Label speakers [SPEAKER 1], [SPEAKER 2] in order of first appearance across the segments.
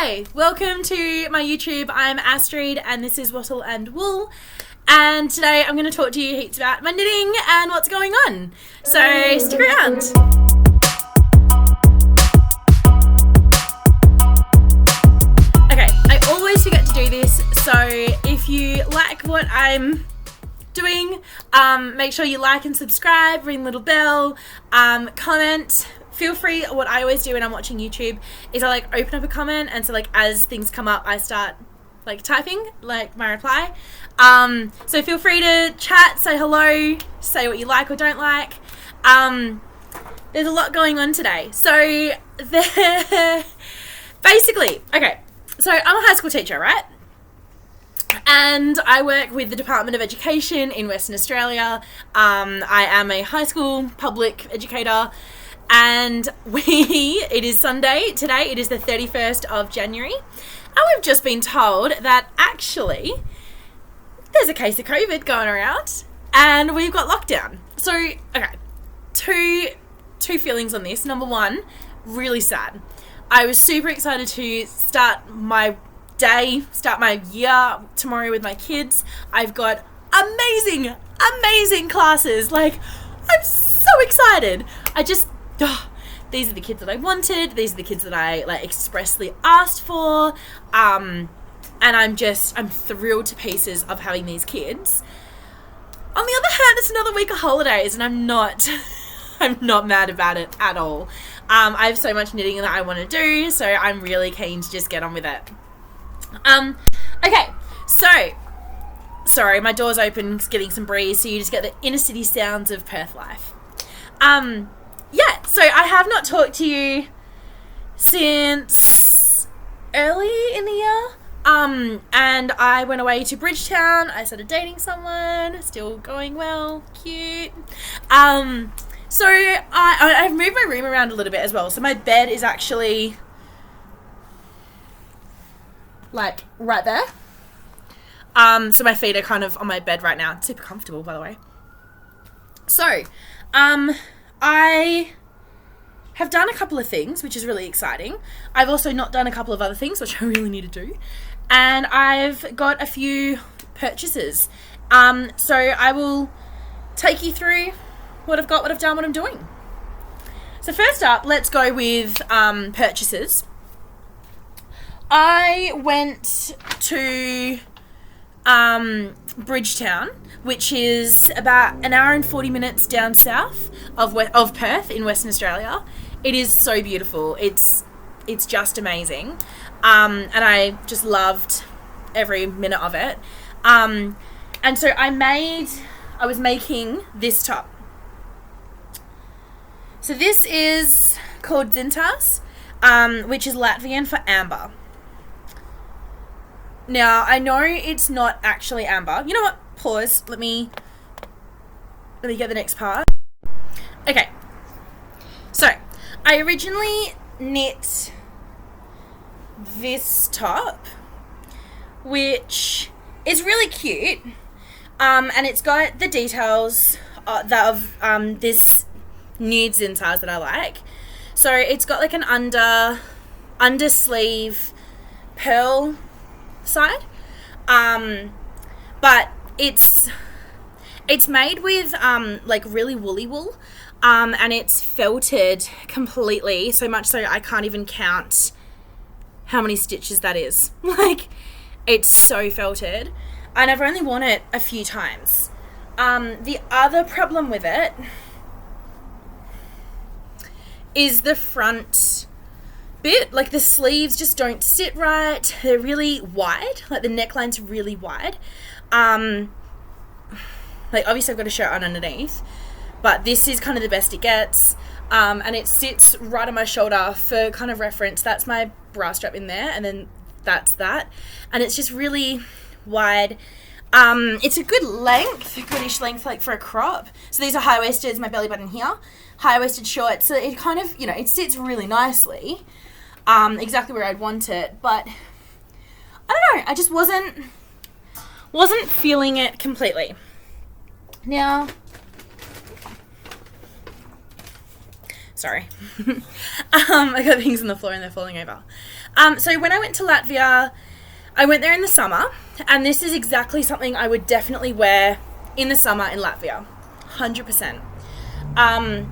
[SPEAKER 1] Hi, welcome to my YouTube. I'm Astrid and this is Wattle and Wool, and today I'm going to talk to you heaps about my knitting and what's going on, so stick around. Okay, I always forget to do this, so if you like what I'm doing, make sure you like and subscribe, ring the little bell, comment. Feel free. What I always do when I'm watching YouTube is I open up a comment, and so as things come up I start typing my reply. So feel free to chat, say hello, say what you like or don't like. There's a lot going on today. So basically, okay, so I'm a high school teacher, right? And I work with the Department of Education in Western Australia. I am a high school public educator. And it is Sunday today, it is the 31st of January, and we've just been told that actually there's a case of COVID going around and we've got lockdown. So, okay, two feelings on this. Number one, really sad. I was super excited to start my year tomorrow with my kids. I've got amazing classes. I'm so excited. These are the kids that I wanted. These are the kids that I expressly asked for. And I'm thrilled to pieces of having these kids. On the other hand, it's another week of holidays, and I'm not mad about it at all. I have so much knitting that I want to do, so I'm really keen to just get on with it. Okay, so sorry, my door's open, getting some breeze, so you just get the inner city sounds of Perth life. Yeah, so I have not talked to you since early in the year, and I went away to Bridgetown. I started dating someone, still going well, cute. So I've moved my room around a little bit as well, so my bed is actually right there. So my feet are kind of on my bed right now. It's super comfortable, by the way. So, I have done a couple of things, which is really exciting. I've also not done a couple of other things, which I really need to do. And I've got a few purchases. So I will take you through what I've got, what I've done, what I'm doing. So first up, let's go with purchases. I went to Bridgetown, which is about an hour and 40 minutes down south of Perth in Western Australia. It is so beautiful. It's just amazing. And I just loved every minute of it. And so I was making this top. So this is called Zintas, which is Latvian for amber. Now, I know it's not actually amber. You know what? Pause. Let me get the next part. Okay. So, I originally knit this top, which is really cute. And it's got the details of this nude Zintas that I like. So, it's got an under sleeve pearl side, but it's made with really woolly wool, and it's felted completely, so much so I can't even count how many stitches that is. It's so felted, and I've only worn it a few times. The other problem with it is the front bit. The sleeves just don't sit right. They're really wide. The neckline's really wide. Obviously I've got a shirt on underneath, but this is kind of the best it gets. And it sits right on my shoulder. For kind of reference, that's my bra strap in there, and then that's that. And it's just really wide. It's a good length, goodish length, for a crop. So these are high-waisted, my belly button here. High-waisted shorts. So it kind of, it sits really nicely. Exactly where I'd want it, but I don't know, I just wasn't feeling it completely. Now, Sorry. I got things on the floor and they're falling over. So when I went to Latvia, I went there in the summer, and this is exactly something I would definitely wear in the summer in Latvia. 100%.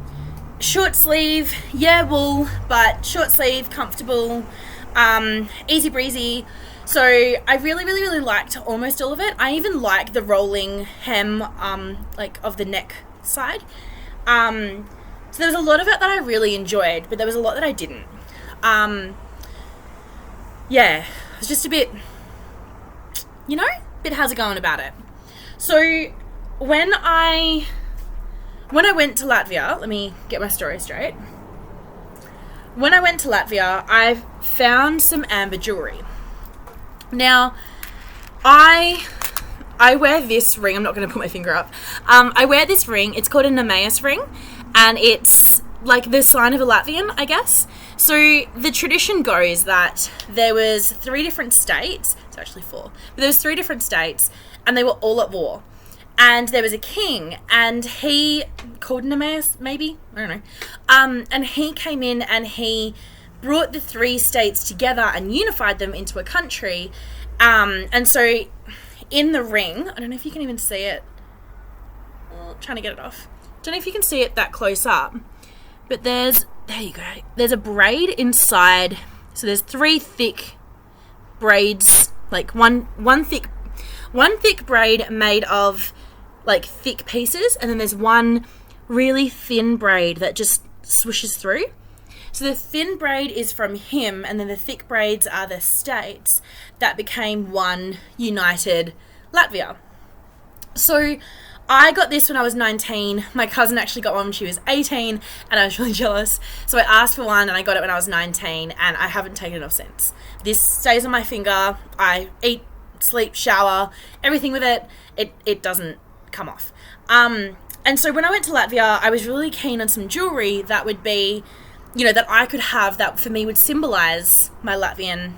[SPEAKER 1] Short sleeve, yeah, wool, but short sleeve, comfortable, easy breezy. So I really, really, really liked almost all of it. I even like the rolling hem, like of the neck side. So there was a lot of it that I really enjoyed, but there was a lot that I didn't. Yeah, it was just a bit, bit how's it going about it. So when I went to Latvia, let me get my story straight. When I went to Latvia, I found some amber jewelry. Now, I wear this ring. I'm not going to put my finger up. I wear this ring. It's called a Nemesis ring, and it's like the sign of a Latvian, I guess. So the tradition goes that there was 3 different states. It's actually 4. But there was 3 different states, and they were all at war. And there was a king, and he called Nemesis, maybe? I don't know. And he came in and he brought the 3 states together and unified them into a country. And so in the ring, I don't know if you can even see it. Trying to get it off. Don't know if you can see it that close up. But there you go. There's a braid inside. So there's 3 thick braids, like one thick braid made of like thick pieces, and then there's one really thin braid that just swooshes through. So the thin braid is from him, and then the thick braids are the states that became one united Latvia. So I got this when I was 19. My cousin actually got one when she was 18, and I was really jealous. So I asked for one, and I got it when I was 19, and I haven't taken it off since. This stays on my finger. I eat, sleep, shower, everything with it. It doesn't come off. And so when I went to Latvia, I was really keen on some jewelry that would be, that I could have that for me would symbolize my Latvian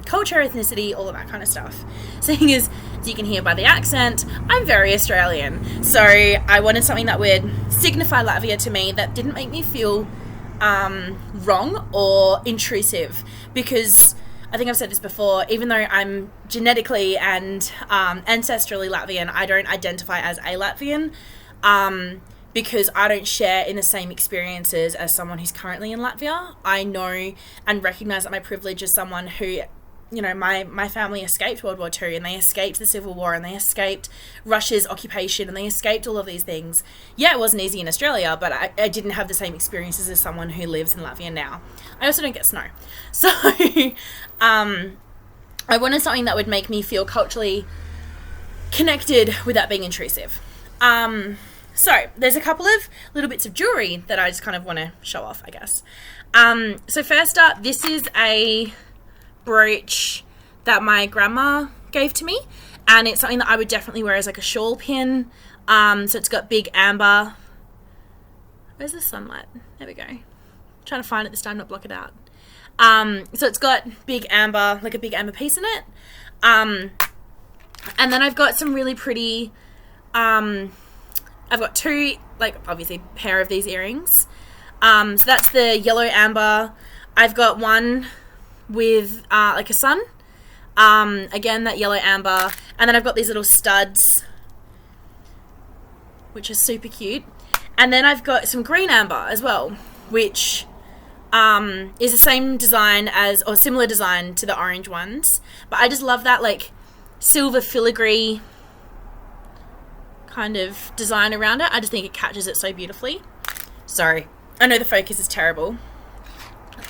[SPEAKER 1] culture, ethnicity, all of that kind of stuff. Seeing as you can hear by the accent, I'm very Australian. So I wanted something that would signify Latvia to me that didn't make me feel wrong or intrusive, because I think I've said this before, even though I'm genetically and ancestrally Latvian, I don't identify as a Latvian because I don't share in the same experiences as someone who's currently in Latvia. I know and recognise that my privilege as someone who, my family escaped World War II, and they escaped the Civil War, and they escaped Russia's occupation, and they escaped all of these things. Yeah, it wasn't easy in Australia, but I didn't have the same experiences as someone who lives in Latvia now. I also don't get snow. So I wanted something that would make me feel culturally connected without being intrusive. So there's a couple of little bits of jewelry that I just kind of want to show off, I guess. So first up, this is a brooch that my grandma gave to me, and it's something that I would definitely wear as like a shawl pin. So it's got big amber. Where's the sunlight? There we go. I'm trying to find it this time, not block it out. So it's got big amber, like a big amber piece in it. And then I've got some really pretty, I've got 2, like obviously pair of these earrings. So that's the yellow amber. I've got one with like a sun. Again, that yellow amber. And then I've got these little studs, which are super cute. And then I've got some green amber as well, which is the same design as, or similar design to the orange ones. But I just love that like silver filigree kind of design around it. I just think it catches it so beautifully. Sorry, I know the focus is terrible.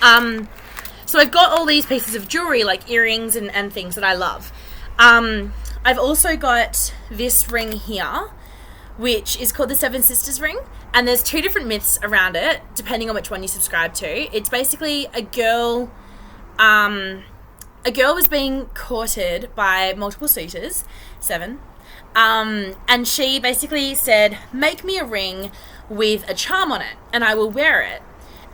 [SPEAKER 1] So I've got all these pieces of jewelry, like earrings and things that I love. I've also got this ring here, which is called the Seven Sisters ring, and there's 2 different myths around it, depending on which one you subscribe to. It's basically a girl was being courted by multiple suitors, 7, and she basically said, make me a ring with a charm on it, and I will wear it.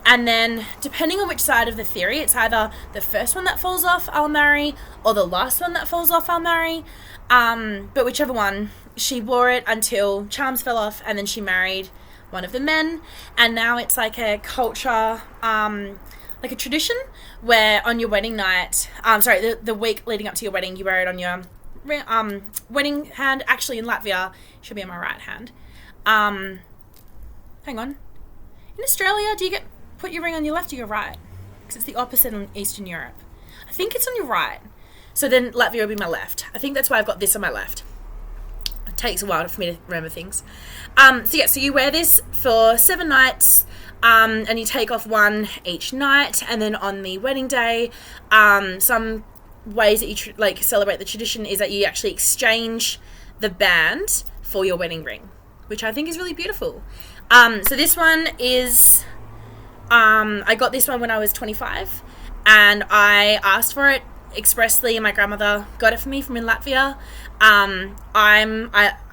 [SPEAKER 1] And then, depending on which side of the theory, it's either the first one that falls off, I'll marry, or the last one that falls off, I'll marry. But whichever one, she wore it until charms fell off, and then she married one of the men, and now it's like a culture, like a tradition where on your wedding night, the week leading up to your wedding, you wear it on your wedding hand. Actually, in Latvia, it should be on my right hand. Hang on. In Australia, do you put your ring on your left or your right? Because it's the opposite in Eastern Europe. I think it's on your right. So then Latvia will be my left. I think that's why I've got this on my left. It takes a while for me to remember things. So you wear this for 7 nights, and you take off one each night, and then on the wedding day, some ways that you celebrate the tradition is that you actually exchange the band for your wedding ring, which I think is really beautiful. So this one is, I got this one when I was 25, and I asked for it expressly, and my grandmother got it for me from in Latvia. I'm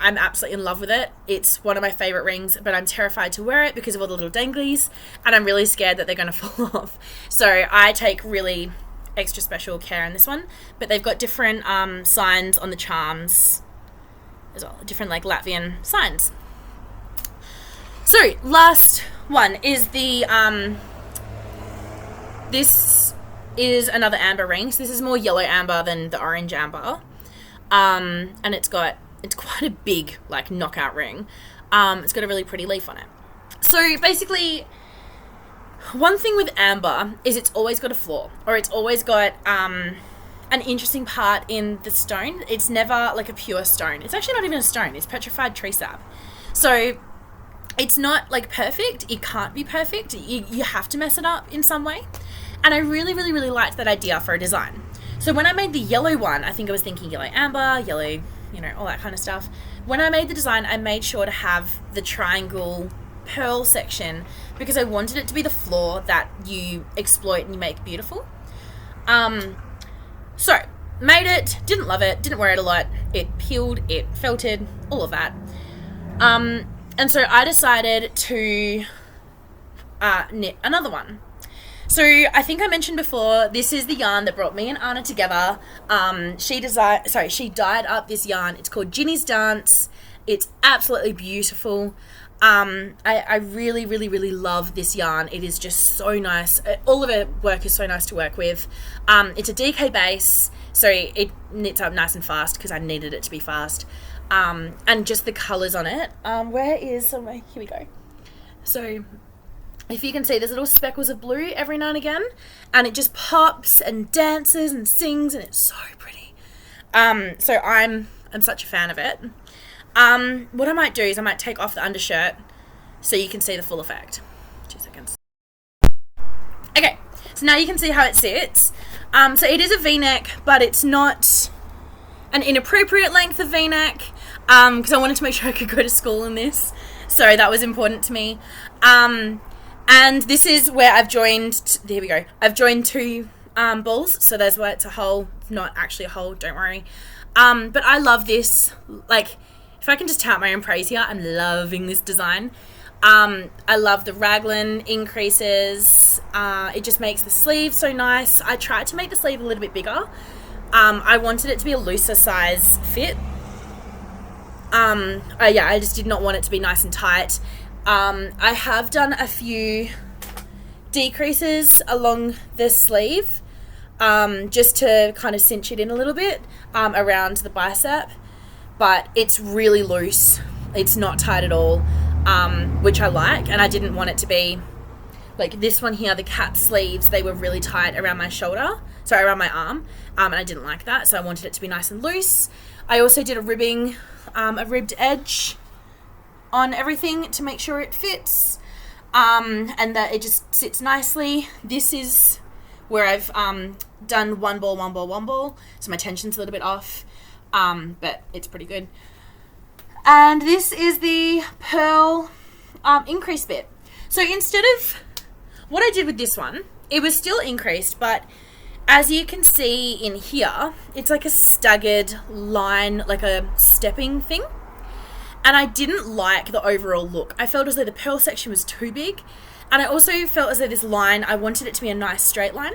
[SPEAKER 1] absolutely in love with it. It's one of my favorite rings, but I'm terrified to wear it because of all the little danglies, and I'm really scared that they're going to fall off. So I take really extra special care in this one, but they've got different signs on the charms as well, different like Latvian signs. So last one is the this is another amber ring. So this is more yellow amber than the orange amber, and it's quite a big like knockout ring. It's got a really pretty leaf on it. So basically, one thing with amber is it's always got a flaw, or it's always got an interesting part in the stone. It's never like a pure stone. It's actually not even a stone. It's petrified tree sap. So it's not like perfect. It can't be perfect. You have to mess it up in some way. And I really, really, really liked that idea for a design. So when I made the yellow one, I think I was thinking yellow amber, yellow, all that kind of stuff. When I made the design, I made sure to have the triangle pearl section because I wanted it to be the flaw that you exploit and you make beautiful. So made it, didn't love it, didn't wear it a lot. It peeled, it felted, all of that. And so I decided to knit another one. So I think I mentioned before, this is the yarn that brought me and Anna together. She dyed up this yarn. It's called Ginny's Dance. It's absolutely beautiful. I really, really, really love this yarn. It is just so nice. All of her work is so nice to work with. It's a DK base, so it knits up nice and fast because I needed it to be fast. And just the colours on it. Here we go. So if you can see, there's little speckles of blue every now and again, and it just pops and dances and sings, and it's so pretty. So I'm such a fan of it. What I might do is I might take off the undershirt so you can see the full effect. 2 seconds. Okay, so now you can see how it sits. So it is a V-neck, but it's not an inappropriate length of V-neck, because I wanted to make sure I could go to school in this, so that was important to me. And this is where I've joined, here we go, I've joined 2 balls, so there's where it's a hole, not actually a hole, don't worry. But I love this, like, if I can just tout my own praise here, I'm loving this design. I love the raglan increases, it just makes the sleeve so nice. I tried to make the sleeve a little bit bigger. I wanted it to be a looser size fit. I just did not want it to be nice and tight. I have done a few decreases along the sleeve, just to kind of cinch it in a little bit, around the bicep, but it's really loose. It's not tight at all, which I like, and I didn't want it to be like this one here, the cap sleeves, they were really tight around my shoulder, around my arm, and I didn't like that, so I wanted it to be nice and loose. I also did a ribbed edge on everything to make sure it fits, and that it just sits nicely. This is where I've done one ball, so my tension's a little bit off, but it's pretty good. And this is the pearl increase bit. So instead of what I did with this one, it was still increased, but as you can see in here, it's like a staggered line, like a stepping thing. And I didn't like the overall look. I felt as though the pearl section was too big. And I also felt as though this line, I wanted it to be a nice straight line.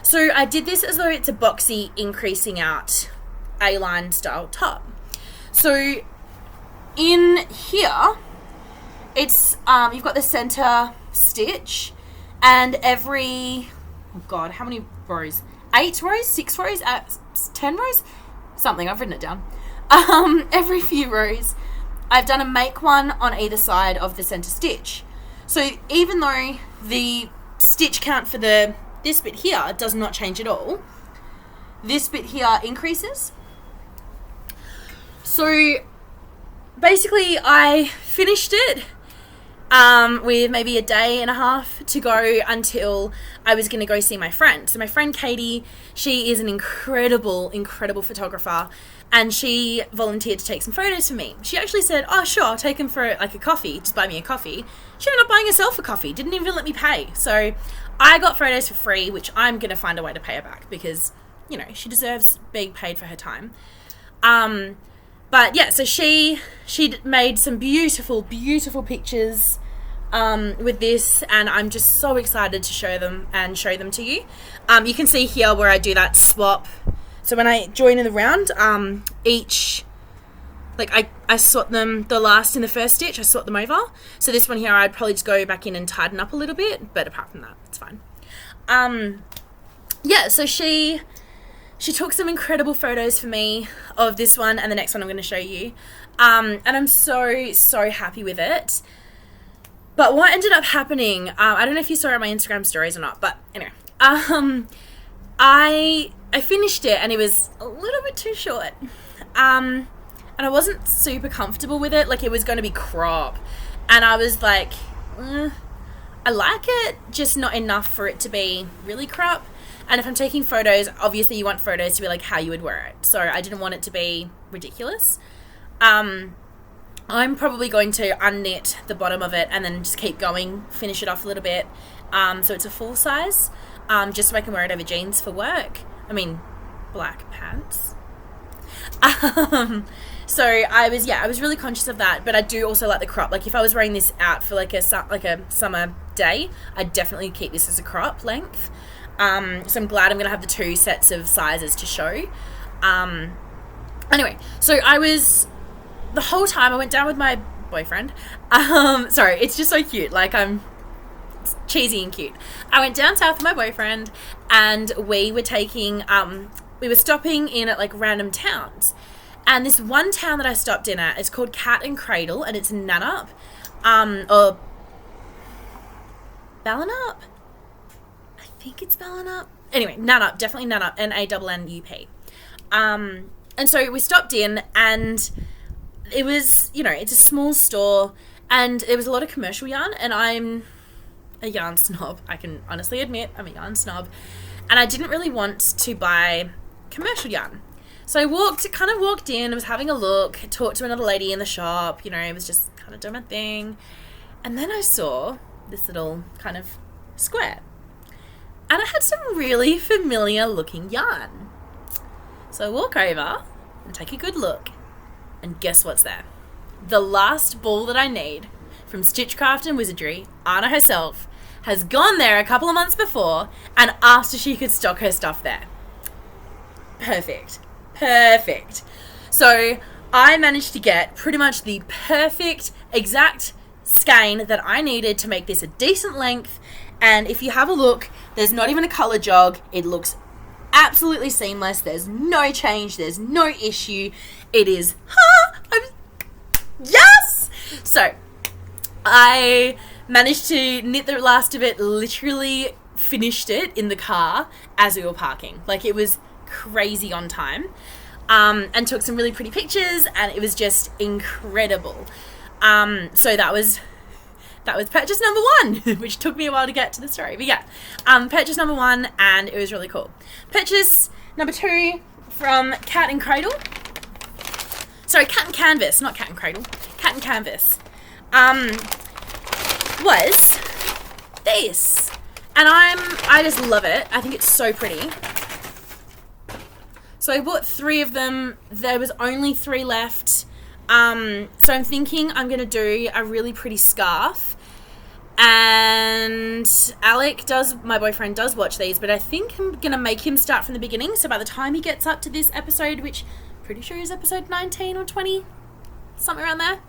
[SPEAKER 1] So I did this as though it's a boxy increasing out A-line style top. So in here, it's, you've got the center stitch, and every, oh God, how many rows? 8 rows, 6 rows, 10 rows? Something, I've written it down. Every few rows, I've done a make one on either side of the center stitch. So even though the stitch count for this bit here does not change at all, this bit here increases. So basically I finished it with maybe a day and a half to go until I was going to go see my friend. So my friend Katie, she is an incredible photographer, and she volunteered to take some photos for me. She actually said, oh sure, I'll take them for like a coffee, just buy me a coffee. She ended up buying herself a coffee, didn't even let me pay. So I got photos for free, which I'm going to find a way to pay her back because, you know, she deserves being paid for her time. But yeah, so she'd made some beautiful pictures with this, and I'm just so excited to show them to you. You can see here where I do that swap. So when I join in the round, each, like I swap them, the last in the first stitch, I swap them over. So this one here, I'd probably just go back in and tighten up a little bit, but apart from that, it's fine. Yeah, so she took some incredible photos for me of this one and the next one I'm going to show you. And I'm so happy with it. But what ended up happening, I don't know if you saw it on my Instagram stories or not, but anyway, I finished it and it was a little bit too short. And I wasn't super comfortable with it. Like, it was going to be crop. And I was like, I like it, just not enough for it to be really crop. And if I'm taking photos, obviously you want photos to be like how you would wear it. So I didn't want it to be ridiculous. I'm probably going to unknit the bottom of it and then just keep going, finish it off a little bit. So it's a full size, just so I can wear it over jeans for work. I mean, black pants. So I was really conscious of that, but I do also like the crop. Like, if I was wearing this out for like a summer day, I'd definitely keep this as a crop length. So I'm glad I'm going to have the 2 sets of sizes to show. Anyway, so the whole time I went down with my boyfriend. Sorry, it's just so cute. Like, it's cheesy and cute. I went down south with my boyfriend, and we were stopping in at like random towns. And this one town that I stopped in at is called Cat and Cradle, and it's Nannup, or Ballinup. I think it's Ballinup. Anyway, Nannup, definitely Nannup, Nannup. And so we stopped in, and it was, you know, it's a small store, and there was a lot of commercial yarn, and I'm a yarn snob. I can honestly admit I'm a yarn snob, and I didn't really want to buy commercial yarn. So I walked in, I was having a look, talked to another lady in the shop, you know, I was just kind of doing my thing. And then I saw this little kind of square. And it had some really familiar looking yarn. So I walk over and take a good look. And guess what's there? The last ball that I need from Stitchcraft and Wizardry, Anna herself, has gone there a couple of months before and asked if she could stock her stuff there. Perfect. So I managed to get pretty much the perfect exact skein that I needed to make this a decent length. And if you have a look, there's not even a color jog. It looks absolutely seamless. There's no change. There's no issue. It is, yes! So I managed to knit the last of it, literally finished it in the car as we were parking. Like, it was crazy on time, and took some really pretty pictures, and it was just incredible. So that was purchase number 1, which took me a while to get to the story, but yeah, purchase number 1, and it was really cool. Purchase number 2 from Cat and Cradle, sorry, Cat and Canvas, not Cat and Cradle, Cat and Canvas, was this, and I just love it. I think it's so pretty. So I bought 3 of them. There was only 3 left. So I'm thinking I'm going to do a really pretty scarf. And my boyfriend does watch these, but I think I'm going to make him start from the beginning. So by the time he gets up to this episode, which I'm pretty sure is episode 19 or 20, somewhere around there.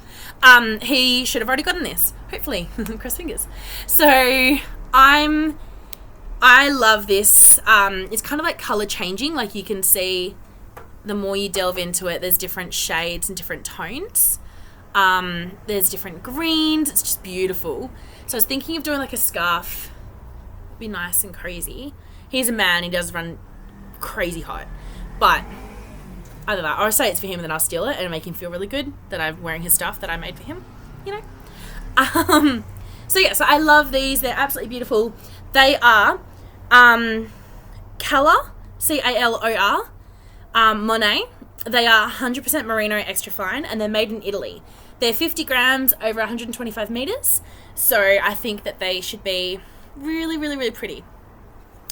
[SPEAKER 1] He should have already gotten this, hopefully. Cross fingers. So I love this. It's kind of like color changing. Like you can see the more you delve into it, there's different shades and different tones. There's different greens. It's just beautiful. So I was thinking of doing like a scarf. It'd be nice and crazy. He's a man. He does run crazy hot. But either that, or I'll say it's for him and then I'll steal it and make him feel really good that I'm wearing his stuff that I made for him, you know. So yeah, so I love these. They're absolutely beautiful. They are Calor, C-A-L-O-R, Monet. They are 100% merino extra fine and they're made in Italy. They're 50 grams over 125 meters. So I think that they should be really, really, really pretty.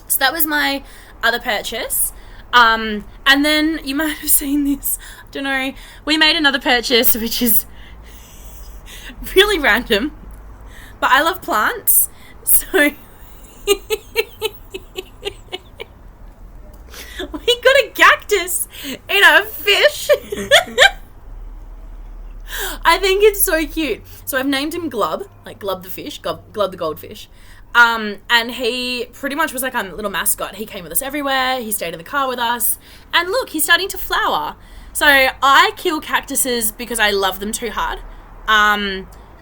[SPEAKER 1] So that was my other purchase. And then you might have seen this. I don't know. We made another purchase, which is really random. But I love plants. So we got a cactus in a fish. I think it's so cute. So I've named him Glub, like Glub the fish, Glub the goldfish. And he pretty much was like a little mascot. He came with us everywhere. He stayed in the car with us. And look, he's starting to flower. So I kill cactuses because I love them too hard.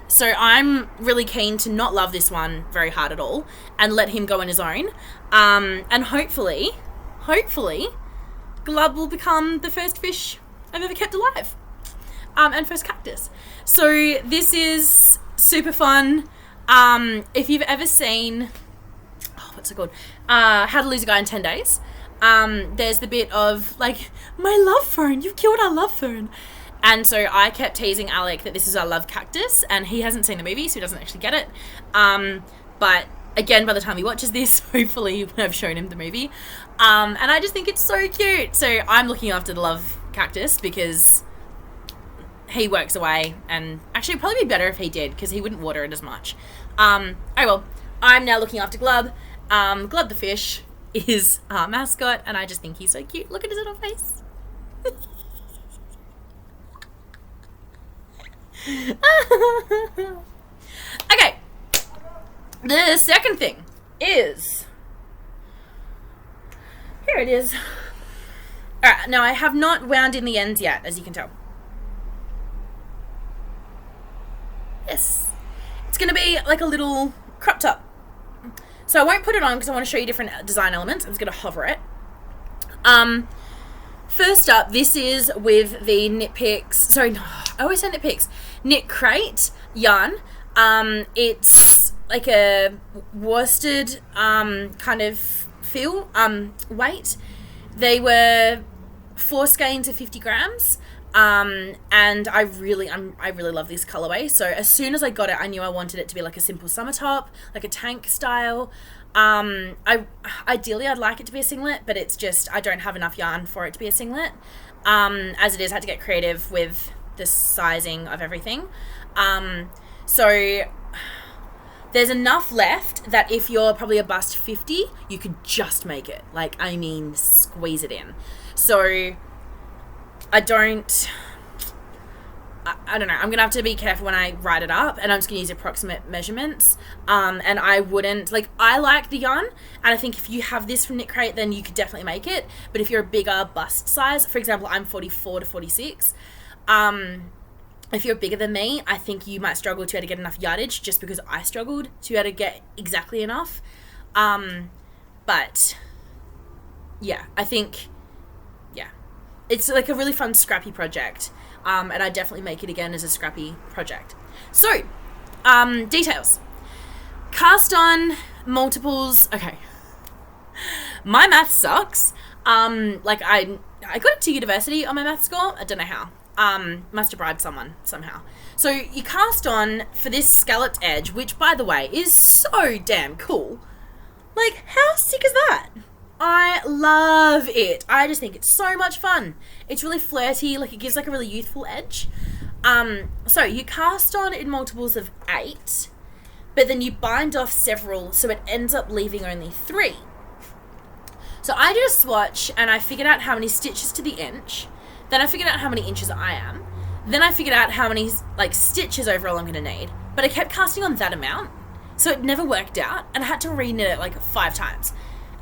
[SPEAKER 1] So I'm really keen to not love this one very hard at all and let him go on his own. And hopefully, Glub will become the first fish I've ever kept alive. And first cactus. So this is super fun. If you've ever seen, what's it called? How to Lose a Guy in 10 Days. There's the bit of like, my love fern, you've killed our love fern. And so I kept teasing Alec that this is our love cactus, and he hasn't seen the movie, so he doesn't actually get it. But again, by the time he watches this, hopefully I've shown him the movie. And I just think it's so cute. So I'm looking after the love cactus because he works away, and actually it'd probably be better if he did because he wouldn't water it as much. Oh well, I'm now looking after Glub. Glub the fish is our mascot, and I just think he's so cute. Look at his little face. Okay, the second thing is, here it is. Alright, now I have not wound in the ends yet, as you can tell. Yes, it's going to be like a little crop top. So I won't put it on because I want to show you different design elements. I'm just going to hover it. First up, this is with the Knit Picks. Sorry, no, I always say Knit Picks. Knit Crate yarn. It's like a worsted kind of feel weight. They were 4 skeins of 50 grams. And I really love this colorway. So as soon as I got it, I knew I wanted it to be like a simple summer top, like a tank style. Ideally I'd like it to be a singlet, but it's just, I don't have enough yarn for it to be a singlet. As it is, I had to get creative with the sizing of everything. So there's enough left that if you're probably a bust 50, you could just make it. Like, I mean, squeeze it in. So I don't know. I'm going to have to be careful when I write it up, and I'm just going to use approximate measurements. And I wouldn't, like, I like the yarn, and I think if you have this from Knit Crate, then you could definitely make it. But if you're a bigger bust size, for example, I'm 44 to 46. If you're bigger than me, I think you might struggle to be able to get enough yardage, just because I struggled to be able to get exactly enough. But yeah, I think, yeah, it's like a really fun scrappy project. And I'd definitely make it again as a scrappy project. So, details. Cast on multiples. Okay. My math sucks. Like I got it to university on my math score. I don't know how. Must have bribed someone somehow. So you cast on for this scalloped edge, which by the way is so damn cool. Like, how sick is that? I love it. I just think it's so much fun. It's really flirty, like it gives like a really youthful edge. So you cast on in multiples of 8, but then you bind off several, so it ends up leaving only 3. So I did a swatch and I figured out how many stitches to the inch. Then I figured out how many inches I am. Then I figured out how many like stitches overall I'm going to need, but I kept casting on that amount, so it never worked out, and I had to re-knit it like 5 times.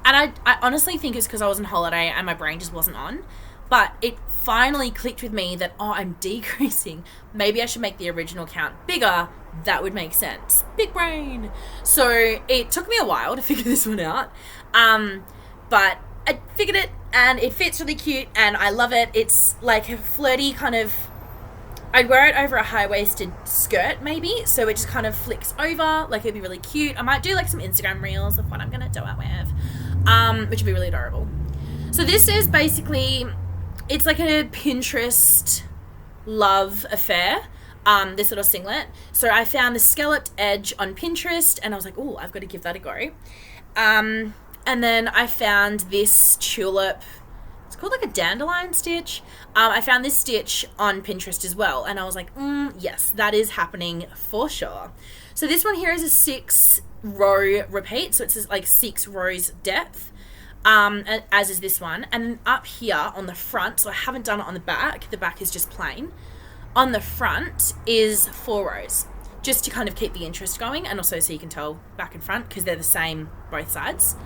[SPEAKER 1] And I honestly think it's because I was on holiday and my brain just wasn't on, but it finally clicked with me that, oh, I'm decreasing. Maybe I should make the original count bigger. That would make sense. Big brain. So it took me a while to figure this one out, but I figured it, and it fits really cute, and I love it. It's like a flirty kind of, I'd wear it over a high-waisted skirt maybe, so it just kind of flicks over, like it'd be really cute. I might do like some Instagram reels of what I'm gonna do it with, which would be really adorable. So this is basically, it's like a Pinterest love affair, this little singlet. So I found the scalloped edge on Pinterest, and I was like, oh, I've got to give that a go. And then I found this tulip, it's called like a dandelion stitch. I found this stitch on Pinterest as well, and I was like, yes, that is happening for sure. So this one here is a 6-row repeat, so it's like 6 rows depth, as is this one. And up here on the front, so I haven't done it on the back is just plain. On the front is 4 rows, just to kind of keep the interest going, and also so you can tell back and front, because they're the same both sides.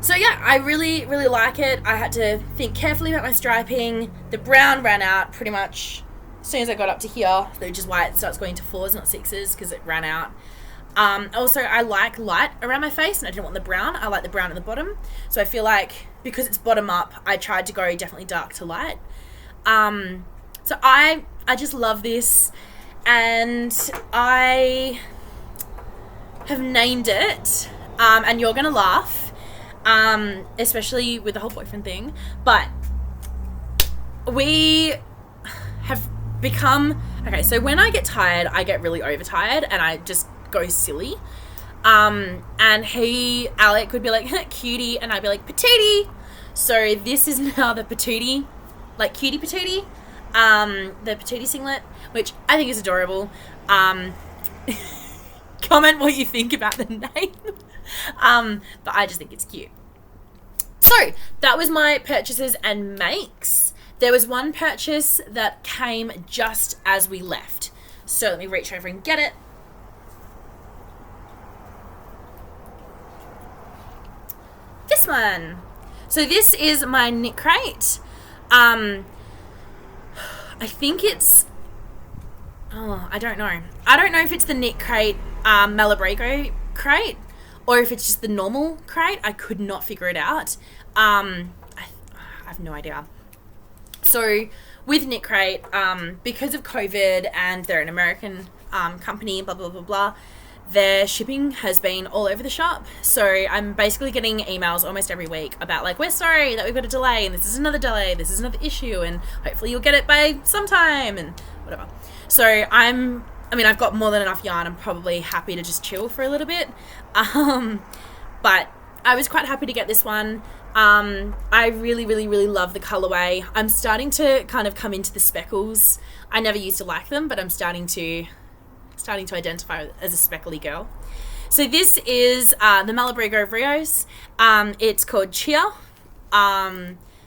[SPEAKER 1] So yeah, I really, really like it. I had to think carefully about my striping. The brown ran out pretty much as soon as I got up to here, which is why it starts going to 4s, not 6s, because it ran out. Also, I like light around my face, and I didn't want the brown. I like the brown at the bottom. So I feel like because it's bottom up, I tried to go definitely dark to light. So I just love this, and I have named it, and you're gonna laugh, especially with the whole boyfriend thing, but we have become, okay, so when I get tired, I get really overtired, and I just go silly, and Alec would be like, cutie, and I'd be like, patootie. So this is now the patootie, like cutie patootie, the patootie singlet, which I think is adorable. Comment what you think about the name. But I just think it's cute. So that was my purchases and makes. There was one purchase that came just as we left. So let me reach over and get it. This one. So this is my knit crate. I think it's, I don't know. I don't know if it's the knit crate, Malabrigo crate, or if it's just the normal crate. I could not figure it out. I have no idea. So with knit crate, because of COVID and they're an American company, blah, blah, blah, blah, their shipping has been all over the shop. So I'm basically getting emails almost every week about like, we're sorry that we've got a delay, and this is another delay, this is another issue, and hopefully you'll get it by sometime, and whatever. So I've got more than enough yarn. I'm probably happy to just chill for a little bit. But I was quite happy to get this one. I really, really, really love the colorway. I'm starting to kind of come into the speckles. I never used to like them, but I'm starting to identify as a speckly girl. So this is the Malabrigo Rios. It's called Cheer,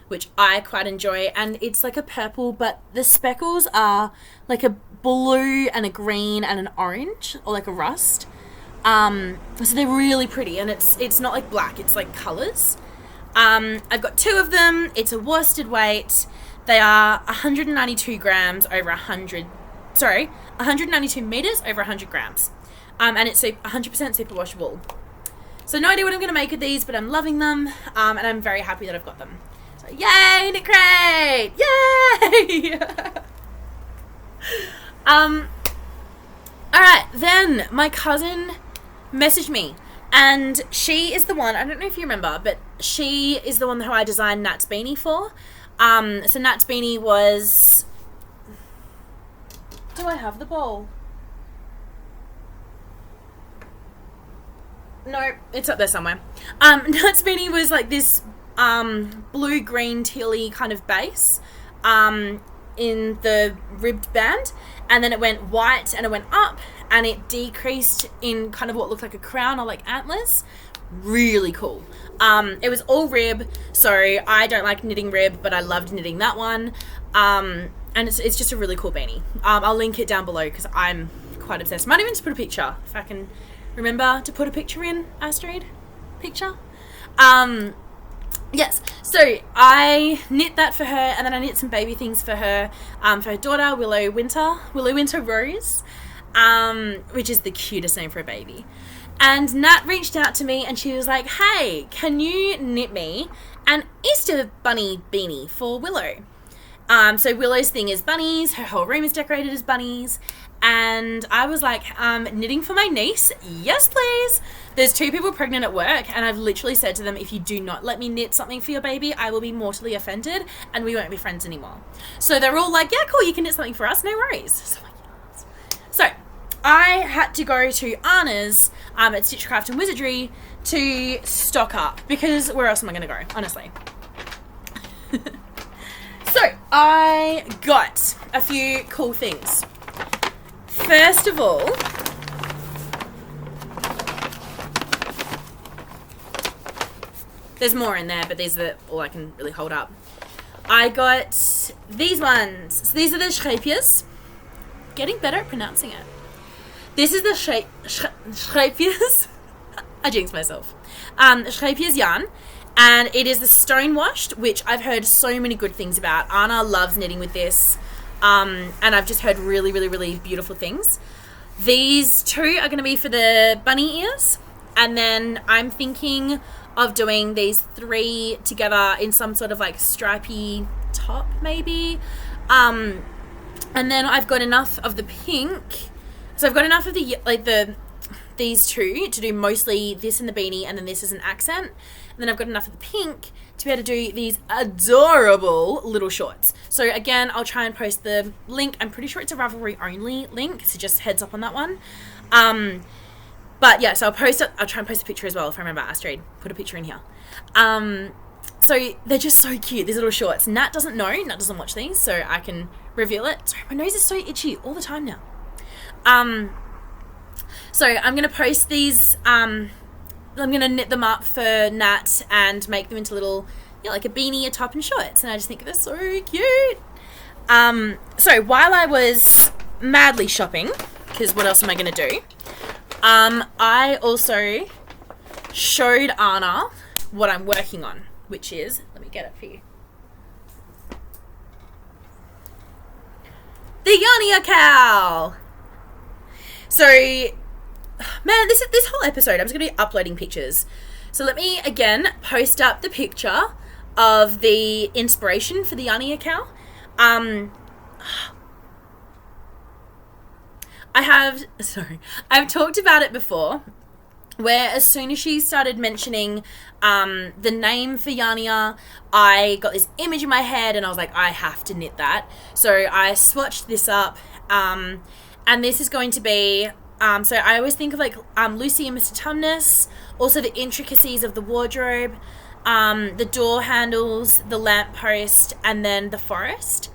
[SPEAKER 1] which I quite enjoy, and it's like a purple, but the speckles are like a blue and a green and an orange, or like a rust. So they're really pretty, and it's not like black, it's like colors. I've got 2 of them. It's a worsted weight. They are 192 grams over 192 meters over 100 grams. And it's 100% superwash wool. So no idea what I'm going to make of these, but I'm loving them. And I'm very happy that I've got them. So yay, knit crate! Yay! Alright, then my cousin messaged me. And she is the one, I don't know if you remember, but she is the one who I designed Nat's beanie for. So Nat's beanie was... Do I have the bowl? No, it's up there somewhere. Nat's beanie was like this blue, green, tealy kind of base in the ribbed band, and then it went white and it went up, and it decreased in kind of what looked like a crown or like antlers really cool. It was all rib, so I don't like knitting rib, but I loved knitting that one. And it's just a really cool beanie. I'll link it down below because I'm quite obsessed. Might even just put a picture if I can remember to put a picture in, Astrid. Picture. Yes, so I knit that for her, and then I knit some baby things for her daughter, Willow Winter Rose, which is the cutest name for a baby. And Nat reached out to me and she was like, hey, can you knit me an Easter bunny beanie for Willow? So Willow's thing is bunnies, her whole room is decorated as bunnies, and I was like, knitting for my niece? Yes, please. There's 2 people pregnant at work, and I've literally said to them, if you do not let me knit something for your baby, I will be mortally offended, and we won't be friends anymore. So they're all like, yeah, cool, you can knit something for us, no worries. So, yes. So I had to go to Anna's at Stitchcraft and Wizardry to stock up, because where else am I going to go, honestly? So I got a few cool things. First of all, there's more in there, but these are all I can really hold up. I got these ones. So these are the Schreepjes. Getting better at pronouncing it. This is the Schreepjes. I jinxed myself. Schreepjes yarn. And it is the stone washed, which I've heard so many good things about. Anna loves knitting with this. And I've just heard really, really, really beautiful things. These 2 are going to be for the bunny ears. And then I'm thinking of doing these 3 together in some sort of like stripy top, maybe. And then I've got enough of the pink. So I've got enough of these 2 to do mostly this in the beanie, and then this is an accent. And then I've got enough of the pink to be able to do these adorable little shorts. So again, I'll try and post the link. I'm pretty sure it's a Ravelry only link, so just heads up on that one. But yeah, so I'll try and post a picture as well if I remember. Astrid, put a picture in here. So they're just so cute, these little shorts. Nat doesn't watch these, so I can reveal it. Sorry, my nose is so itchy all the time now. So I'm going to post these, I'm going to knit them up for Nat and make them into little, like a beanie, a top and shorts. And I just think they're so cute. So while I was madly shopping, because what else am I going to do? I also showed Anna what I'm working on, which is, let me get it for you. The Yanya cow. So, man, this whole episode, I'm just going to be uploading pictures. So let me, again, post up the picture of the inspiration for the Yanya cow. I've talked about it before, where as soon as she started mentioning the name for Yanya, I got this image in my head and I was like, I have to knit that. So I swatched this up, and this is going to be, so I always think of like Lucy and Mr. Tumnus, also the intricacies of the wardrobe, the door handles, the lamppost, and then the forest.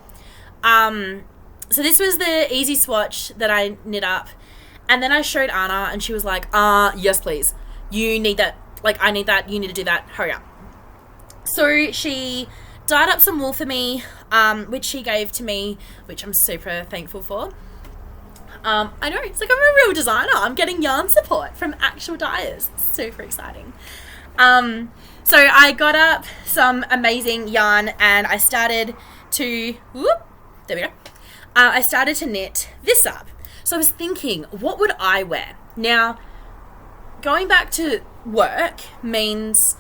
[SPEAKER 1] So this was the easy swatch that I knit up. And then I showed Anna and she was like, yes, please. You need that. Like, I need that. You need to do that. Hurry up. So she dyed up some wool for me, which she gave to me, which I'm super thankful for. I know, it's like I'm a real designer. I'm getting yarn support from actual dyers. It's super exciting. So I got up some amazing yarn and I started to, there we go. I started to knit this up. So I was thinking, what would I wear? Now, going back to work means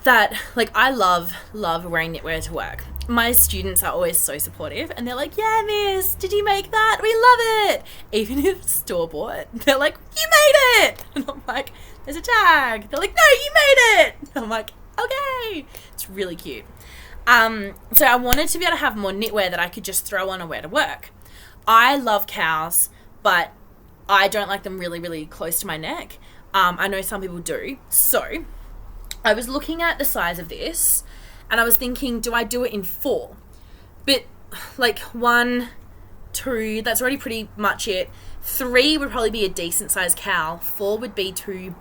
[SPEAKER 1] that, like, I love wearing knitwear to work. My students are always so supportive and they're like, yeah, miss, did you make that? We love it. Even if it's store-bought, they're like, you made it. And I'm like, there's a tag. They're like, no, you made it. I'm like, okay. It's really cute. So I wanted to be able to have more knitwear that I could just throw on and wear to work. I love cows, but I don't like them really, really close to my neck. I know some people do. So I was looking at the size of this and I was thinking, do I do it in 4? But like 1, 2, that's already pretty much it. 3 would probably be a decent sized cow. 4 would be too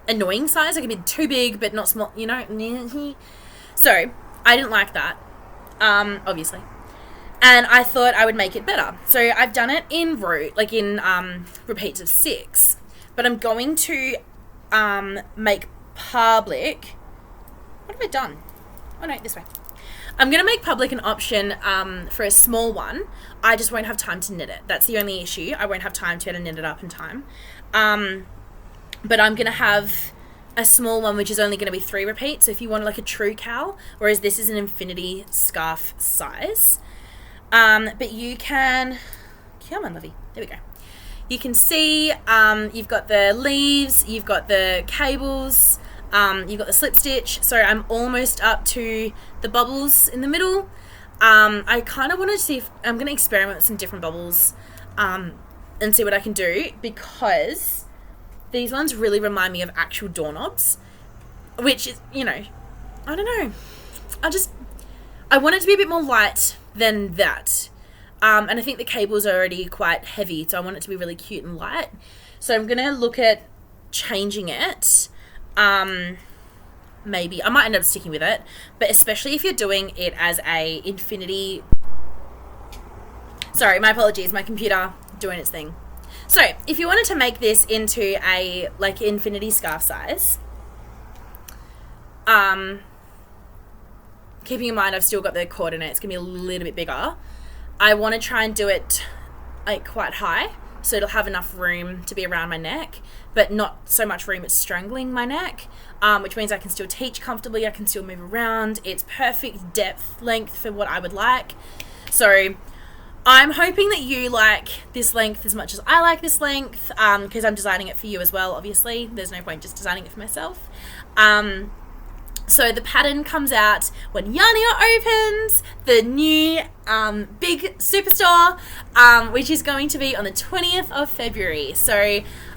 [SPEAKER 1] annoying size. It can be too big but not small, you know. So I didn't like that, obviously. And I thought I would make it better. So I've done it in repeats of 6. But I'm going to make public... What have I done? Oh no, this way. I'm going to make public an option for a small one. I just won't have time to knit it. That's the only issue. I won't have time to knit it up in time. But I'm going to have a small one which is only going to be 3 repeats. So if you want like a true cowl, whereas this is an infinity scarf size. But you can... Come on, lovey. There we go. You can see you've got the leaves, you've got the cables, you've got the slip stitch. So I'm almost up to the bubbles in the middle. I kind of wanted to see if I'm going to experiment with some different bubbles and see what I can do, because these ones really remind me of actual doorknobs, which is, you know, I don't know. I want it to be a bit more light than that. And I think the cables are already quite heavy, so I want it to be really cute and light. So I'm going to look at changing it. Maybe. I might end up sticking with it. But especially if you're doing it as a infinity... Sorry, my apologies. My computer doing its thing. So, if you wanted to make this into a, like, infinity scarf size... keeping in mind I've still got the cord in it, it's going to be a little bit bigger. I want to try and do it like quite high, so it'll have enough room to be around my neck, but not so much room it's strangling my neck, which means I can still teach comfortably, I can still move around. It's perfect depth length for what I would like. So I'm hoping that you like this length as much as I like this length, because I'm designing it for you as well, obviously. There's no point just designing it for myself. So the pattern comes out when Yanya opens the new big superstore, which is going to be on the 20th of February. So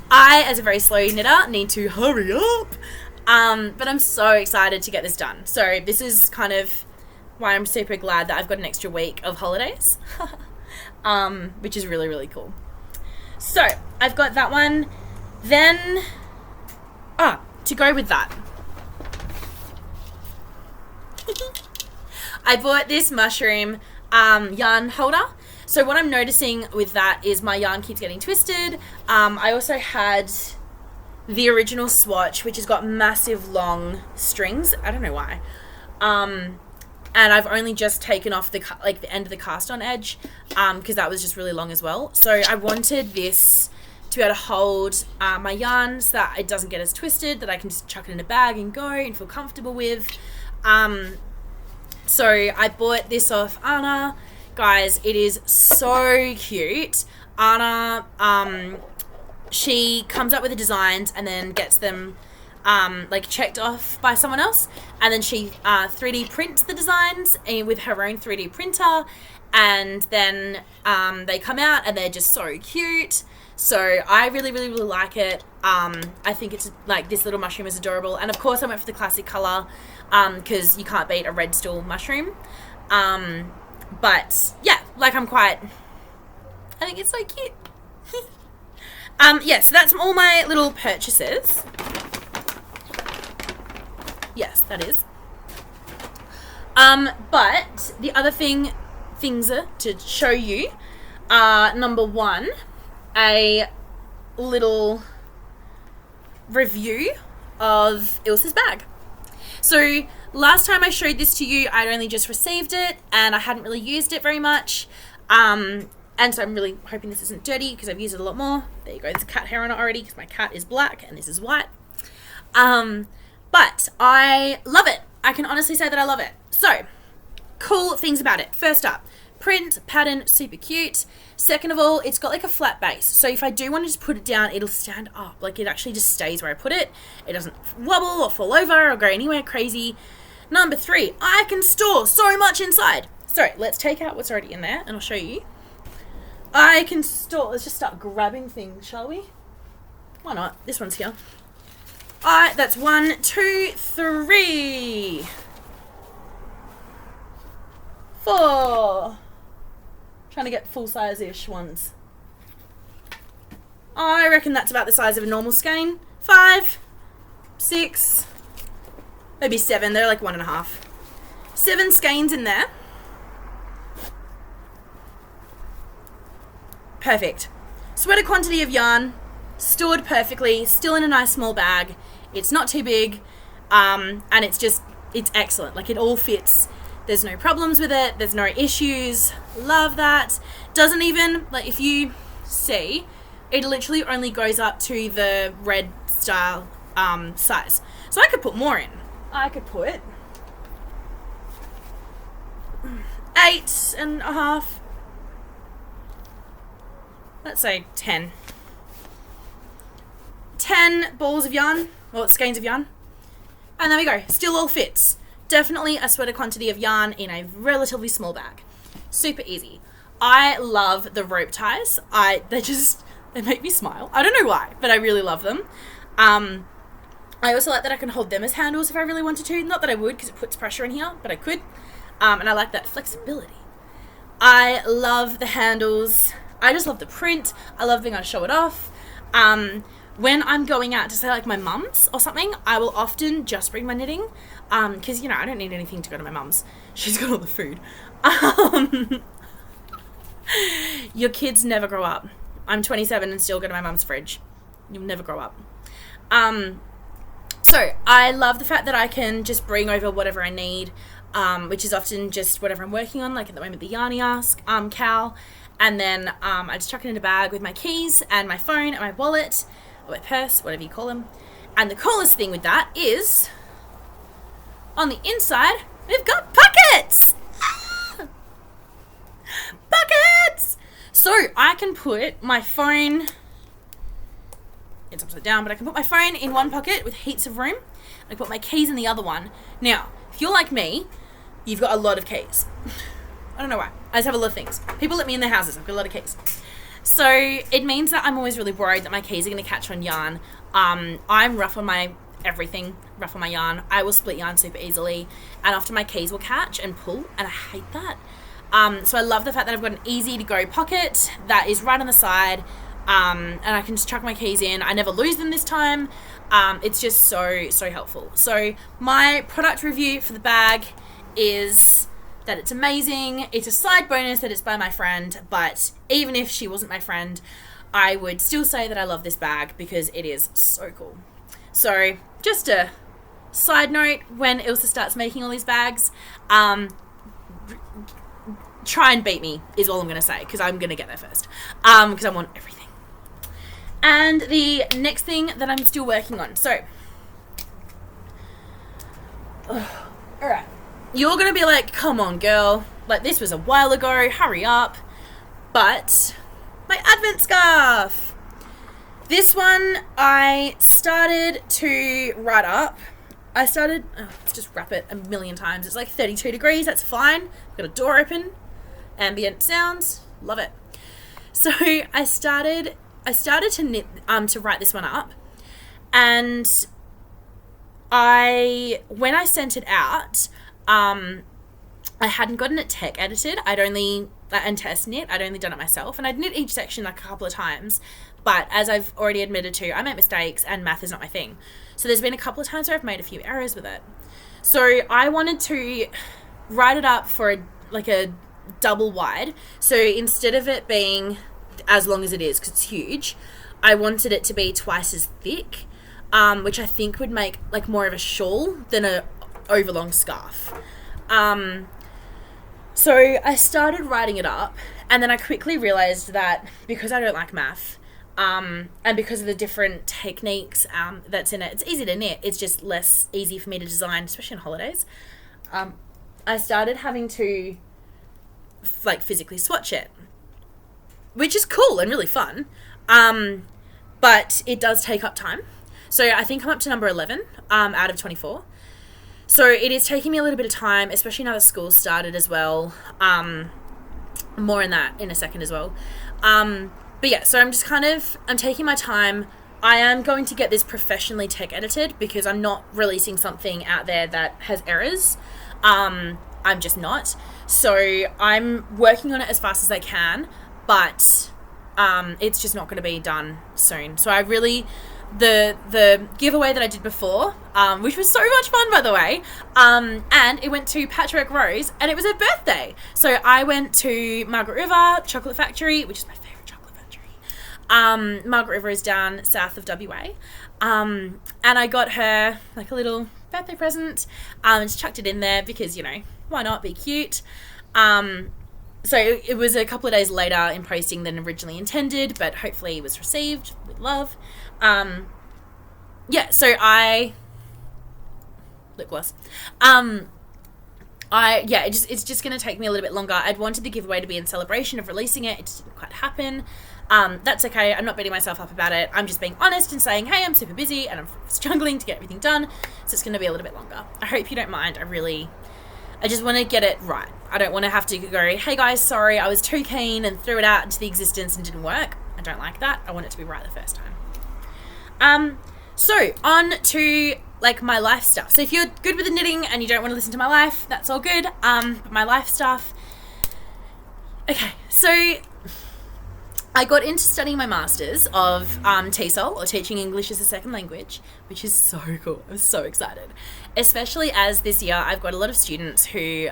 [SPEAKER 1] I, as a very slow knitter, need to hurry up. But I'm so excited to get this done. So this is kind of why I'm super glad that I've got an extra week of holidays, which is really, really cool. So I've got that one. Then, to go with that, I bought this mushroom yarn holder. So what I'm noticing with that is my yarn keeps getting twisted. I also had the original swatch, which has got massive long strings. I don't know why. And I've only just taken off the end of the cast on edge, because that was just really long as well. So I wanted this to be able to hold my yarn so that it doesn't get as twisted, that I can just chuck it in a bag and go and feel comfortable with. So I bought this off Anna. Guys, it is so cute. Anna, she comes up with the designs and then gets them checked off by someone else, and then she 3D prints the designs with her own 3D printer, and then they come out and they're just so cute. So I really, really, really like it. I think it's like, this little mushroom is adorable, and of course I went for the classic color, because you can't beat a red stool mushroom. But yeah, like I think it's so cute. Yeah, so that's all my little purchases. Yes, that is. But the other things to show you are, number one, a little review of Ilse's bag. So last time I showed this to you, I'd only just received it and I hadn't really used it very much. And so I'm really hoping this isn't dirty because I've used it a lot more. There you go, there's cat hair on it already because my cat is black and this is white. But I love it. I can honestly say that I love it. So, cool things about it. First up, print, pattern, super cute. Second of all, it's got like a flat base. So if I do want to just put it down, it'll stand up. Like, it actually just stays where I put it. It doesn't wobble or fall over or go anywhere crazy. Number 3, I can store so much inside. So let's take out what's already in there and I'll show you. I can store, let's just start grabbing things, shall we? Why not? This one's here. That's 1, 2, 3, 4. Trying to get full size-ish ones. I reckon that's about the size of a normal skein. 5. 6, maybe 7. They're like 1.5. 7 skeins in there. Perfect. Sweater quantity of yarn, stored perfectly, still in a nice small bag. It's not too big, and it's excellent. Like, it all fits. There's no problems with it. There's no issues. Love that. Doesn't even, like, if you see, it literally only goes up to the red style size. So I could put more in. I could put 8.5. Let's say 10. 10 balls of yarn, or skeins of yarn. And there we go. Still all fits. Definitely a sweater quantity of yarn in a relatively small bag. Super easy. I love the rope ties. They make me smile. I don't know why, but I really love them. I also like that I can hold them as handles if I really wanted to. Not that I would, because it puts pressure in here, but I could. And I like that flexibility. I love the handles. I just love the print. I love being able to show it off. When I'm going out to, say, like, my mum's or something, I will often just bring my knitting, because, I don't need anything to go to my mum's. She's got all the food. Your kids never grow up. I'm 27 and still go to my mum's fridge. You'll never grow up. So I love the fact that I can just bring over whatever I need, which is often just whatever I'm working on, like at the moment the Yanya cowl. And then I just chuck it in a bag with my keys and my phone and my wallet, or my purse, whatever you call them. And the coolest thing with that is, on the inside, we've got pockets! Pockets! So I can put my phone, it's upside down, but I can put my phone in one pocket with heaps of room. I can put my keys in the other one. Now, if you're like me, you've got a lot of keys. I don't know why. I just have a lot of things. People let me in their houses. I've got a lot of keys. So it means that I'm always really worried that my keys are going to catch on yarn. I'm rough on my everything, rough on my yarn. I will split yarn super easily. And often my keys will catch and pull, and I hate that. So I love the fact that I've got an easy to go pocket that is right on the side. And I can just chuck my keys in. I never lose them this time. It's just so helpful. So my product review for the bag is that it's amazing. It's a side bonus that it's by my friend, but even if she wasn't my friend, I would still say that I love this bag because it is so cool. So just a side note, when Ilsa starts making all these bags, try and beat me is all I'm going to say, because I'm going to get there first, because I want everything. And the next thing that I'm still working on, so alright, you're going to be like, come on girl, like this was a while ago, hurry up. But my advent scarf, this one I started to write up. Let's just wrap it a million times. It's like 32 degrees, that's fine. Got a door open, ambient sounds, love it. So I started to knit, to write this one up, and when I sent it out, I hadn't gotten it tech edited. And test knit. I'd only done it myself, and I'd knit each section like a couple of times, but as I've already admitted to, I make mistakes and math is not my thing. So there's been a couple of times where I've made a few errors with it. So I wanted to write it up for a double wide. So instead of it being as long as it is, because it's huge, I wanted it to be twice as thick, which I think would make like more of a shawl than a overlong scarf. So I started writing it up, and then I quickly realized that because I don't like math, and because of the different techniques that's in it, it's easy to knit, it's just less easy for me to design, especially on holidays. I started having to physically swatch it, which is cool and really fun, but it does take up time. So I think I'm up to number 11 out of 24. So it is taking me a little bit of time, especially now that school's started as well. More on that in a second as well. But yeah, so I'm taking my time. I am going to get this professionally tech edited because I'm not releasing something out there that has errors. I'm just not. So I'm working on it as fast as I can, but it's just not going to be done soon. So I really the giveaway that I did before, which was so much fun, by the way, and it went to Patchwork Rose, and it was her birthday. So I went to Margaret River Chocolate Factory, which is my favourite chocolate factory. Margaret River is down south of WA, and I got her like a little birthday present, and just chucked it in there because, you know, why not be cute. So it was a couple of days later in posting than originally intended, but hopefully it was received with love. So I lip gloss. It's just going to take me a little bit longer. I'd wanted the giveaway to be in celebration of releasing it. It just didn't quite happen. That's okay. I'm not beating myself up about it. I'm just being honest and saying, hey, I'm super busy and I'm struggling to get everything done. So it's going to be a little bit longer. I hope you don't mind. I just want to get it right. I don't want to have to go, hey guys, sorry, I was too keen and threw it out into the existence and didn't work. I don't like that. I want it to be right the first time. So on to like my life stuff. So if you're good with the knitting and you don't want to listen to my life, that's all good. But my life stuff. Okay, so I got into studying my Masters of TESOL, or Teaching English as a Second Language, which is so cool. I'm so excited. Especially as this year I've got a lot of students who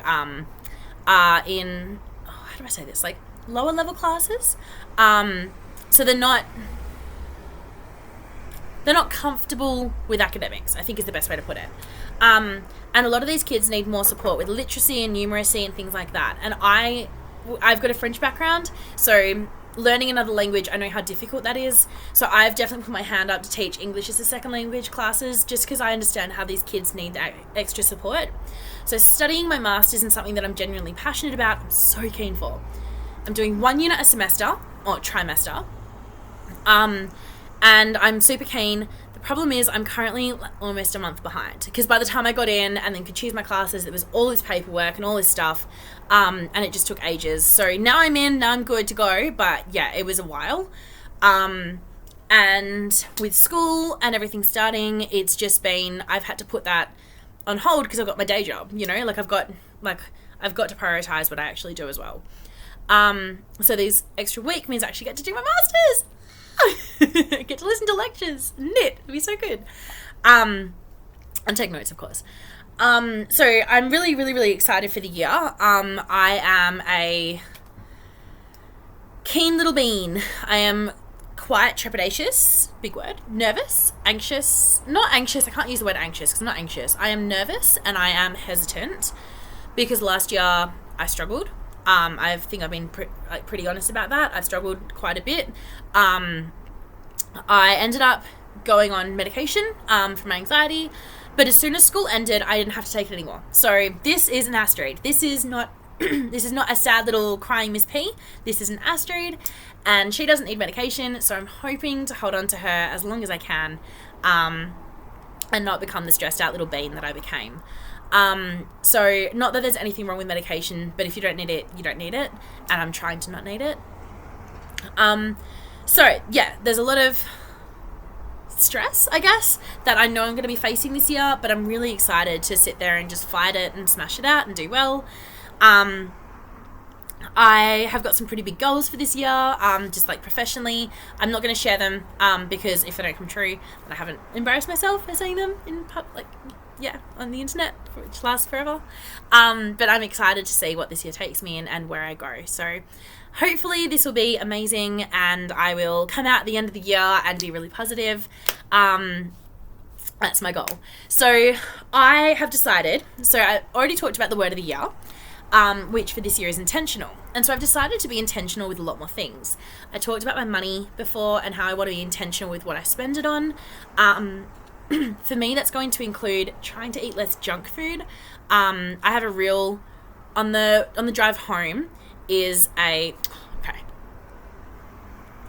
[SPEAKER 1] are in, how do I say this, like lower level classes. So they're not comfortable with academics, I think is the best way to put it. And a lot of these kids need more support with literacy and numeracy and things like that. And I've got a French background, so learning another language, I know how difficult that is. So I've definitely put my hand up to teach English as a second language classes, just because I understand how these kids need that extra support. So studying my Masters in something that I'm genuinely passionate about, I'm so keen for. I'm doing 1 unit a semester, or trimester. And I'm super keen. The problem is I'm currently almost a month behind, because by the time I got in and then could choose my classes, there was all this paperwork and all this stuff, and it just took ages. So now I'm in, now I'm good to go, but yeah, it was a while. And with school and everything starting, it's just been, I've had to put that on hold because I've got my day job, you know, I've got to prioritize what I actually do as well. So these extra week means I actually get to do my Masters. Get to listen to lectures, knit, it'd be so good, and take notes, of course. So I'm really, really, really excited for the year. I am a keen little bean. I am quite trepidatious, big word, nervous, anxious, not anxious, I can't use the word anxious because I'm not anxious. I am nervous and I am hesitant because last year I struggled. I think I've been pretty honest about that. I've struggled quite a bit. I ended up going on medication for my anxiety, but as soon as school ended, I didn't have to take it anymore. So this is an Astrid. This is not this is not a sad little crying Miss P. This is an Astrid, and she doesn't need medication, so I'm hoping to hold on to her as long as I can, and not become the stressed out little bean that I became. So not that there's anything wrong with medication, but if you don't need it, you don't need it, and I'm trying to not need it. So yeah, there's a lot of stress, I guess, that I know I'm going to be facing this year, but I'm really excited to sit there and just fight it and smash it out and do well. I have got some pretty big goals for this year, just like professionally. I'm not going to share them, because if they don't come true, then I haven't embarrassed myself by saying them in on the internet, which lasts forever. But I'm excited to see what this year takes me and where I go. So hopefully this will be amazing and I will come out at the end of the year and be really positive. That's my goal. So I have decided, so I already talked about the word of the year, which for this year is intentional. And so I've decided to be intentional with a lot more things. I talked about my money before and how I want to be intentional with what I spend it on. For me, that's going to include trying to eat less junk food. I have a reel on the drive home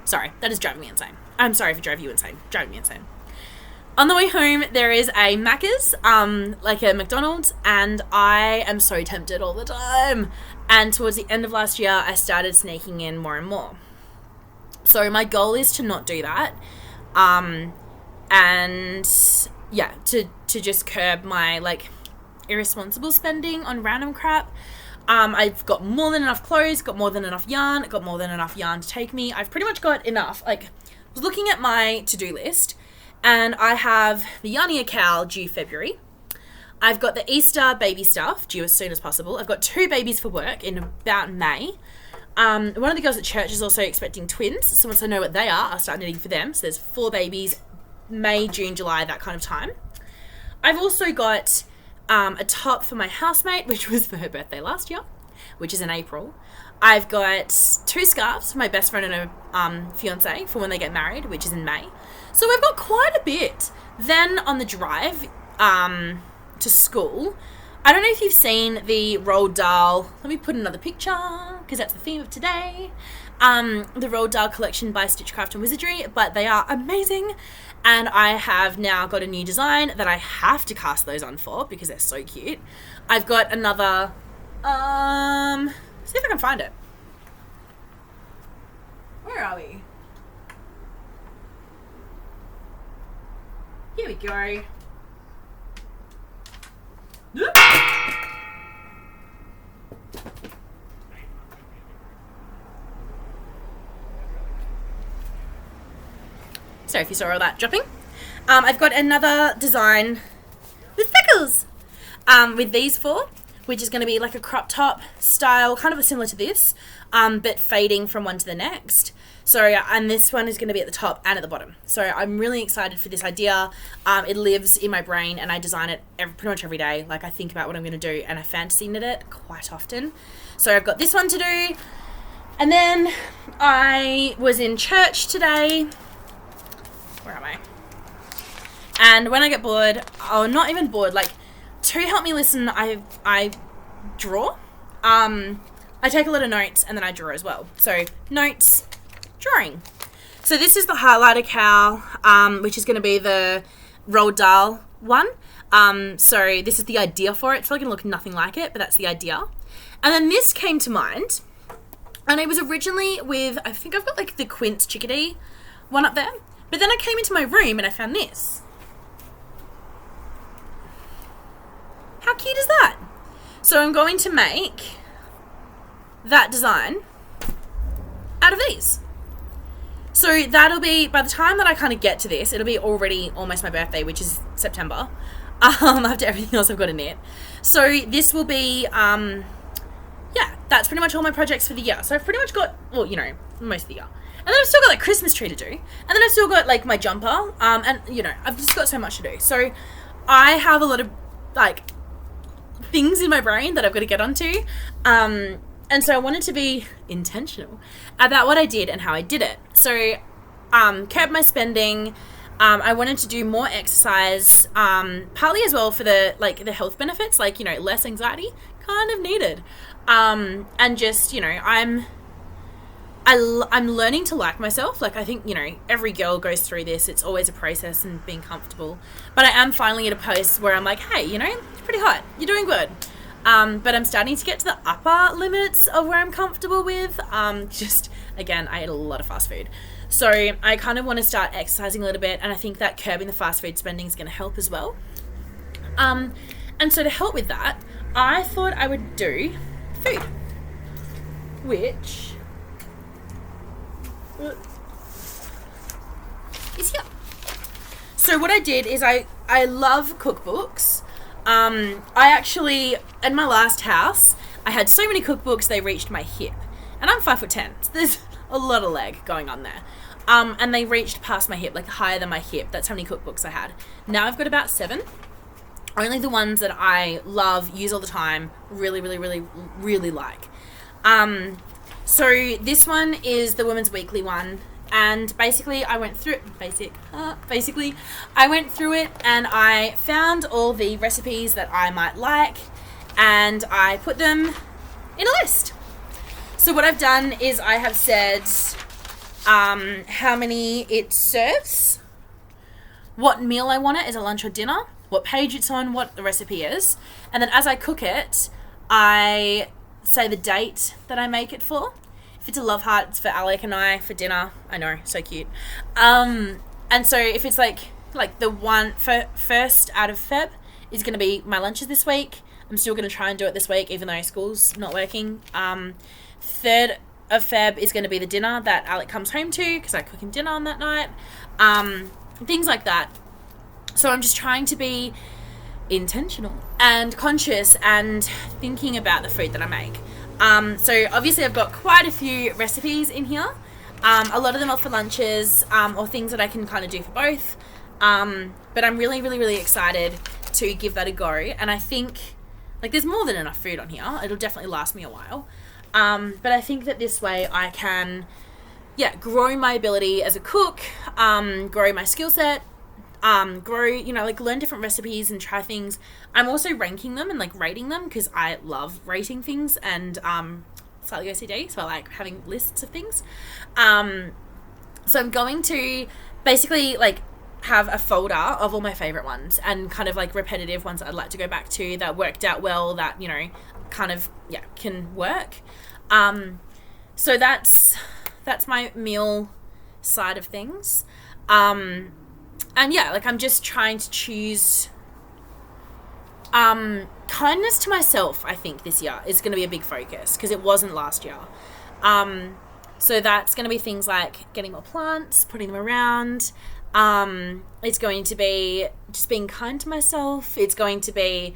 [SPEAKER 1] sorry, that is driving me insane. I'm sorry if it drove you insane. Driving me insane. On the way home, there is a Macca's, like a McDonald's, and I am so tempted all the time. And towards the end of last year, I started sneaking in more and more. So my goal is to not do that. And yeah, to just curb my irresponsible spending on random crap. I've got more than enough clothes, got more than enough yarn, to take me. I've pretty much got enough. I was looking at my to-do list And I have the Yanya cow due February. I've got the Easter baby stuff due as soon as possible. I've got 2 babies for work in about May. One of the girls at church is also expecting twins, so once I know what they are, I'll start knitting for them. So there's 4 babies, May, June, July, that kind of time. I've also got a top for my housemate, which was for her birthday last year, which is in April. I've got 2 scarves for my best friend and her fiance for when they get married, which is in May. So we've got quite a bit. Then on the drive to school, I don't know if you've seen the Roald Dahl, let me put another picture because that's the theme of today, the Roald Dahl collection by Stitchcraft and Wizardry, but they are amazing, and I have now got a new design that I have to cast those on for because they're so cute. I've got another, see if I can find it. Where are we? Here we go. Sorry if you saw all that dropping. I've got another design with thickles with these 4, which is going to be like a crop top style, kind of similar to this, but fading from one to the next. So, and this one is going to be at the top and at the bottom. So I'm really excited for this idea. It lives in my brain and I design it pretty much every day. Like I think about what I'm going to do and I fantasy knit it quite often. So I've got this one to do. And then I was in church today. Where am I? And when I get bored, or not even bored, like to help me listen, I draw. I take a lot of notes and then I draw as well. So notes, drawing. So this is the highlighter cow, which is going to be the Roald Dahl one. So this is the idea for it. It's probably going to look nothing like it, but that's the idea. And then this came to mind, and it was originally with, I think I've got like the Quince Chickadee one up there, but then I came into my room and I found this. How cute is that? So I'm going to make that design out of these. So that'll be, by the time that I kind of get to this, it'll be already almost my birthday, which is September, after everything else I've got to knit. So this will be, yeah, that's pretty much all my projects for the year. So I've pretty much got, well, you know, most of the year. And then I've still got like Christmas tree to do. And then I've still got like my jumper, and you know, I've just got so much to do. So I have a lot of like things in my brain that I've got to get onto. And so I wanted to be intentional about what I did and how I did it. So, curb my spending. I wanted to do more exercise, partly as well for the health benefits, like, you know, less anxiety, kind of needed. And just, you know, I'm learning to like myself. Like, I think, you know, every girl goes through this. It's always a process and being comfortable. But I am finally at a place where I'm like, hey, you know, it's pretty hot. You're doing good. But I'm starting to get to the upper limits of where I'm comfortable with. Just, again, I eat a lot of fast food. So I kind of want to start exercising a little bit, and I think that curbing the fast food spending is going to help as well. And so to help with that, I thought I would do food, which is here. So what I did is I love cookbooks. I actually, in my last house, I had so many cookbooks they reached my hip. And I'm 5'10", so there's a lot of leg going on there. And they reached past my hip, like higher than my hip. That's how many cookbooks I had. Now I've got about 7. Only the ones that I love, use all the time, really, really, really, really like. So this one is the Women's Weekly one. And basically I went through it, I went through it and I found all the recipes that I might like and I put them in a list. So what I've done is I have said how many it serves, what meal I want it as a lunch or dinner, what page it's on, what the recipe is, and then as I cook it, I say the date that I make it for. If it's a love heart, it's for Alec and I for dinner. I know, so cute. And so if it's like the one first out of Feb is going to be my lunches this week. I'm still going to try and do it this week, even though school's not working. 3rd of Feb is going to be the dinner that Alec comes home to because I cook him dinner on that night. things like that. So I'm just trying to be intentional and conscious and thinking about the food that I make. So obviously I've got quite a few recipes in here. A lot of them are for lunches, or things that I can kind of do for both. But I'm really, really, really excited to give that a go. And I think, like, there's more than enough food on here. It'll definitely last me a while. But I think that this way I can, grow my ability as a cook, grow my skill set, grow, learn different recipes and try things. I'm also ranking them and, rating them, because I love rating things and, slightly OCD, so I like having lists of things. So I'm going to basically, have a folder of all my favorite ones and kind of, repetitive ones that I'd like to go back to that worked out well, that, can work. So that's my meal side of things. And I'm just trying to choose kindness to myself. I think this year is going to be a big focus, because it wasn't last year. So that's going to be things like getting more plants, putting them around. It's going to be just being kind to myself. It's going to be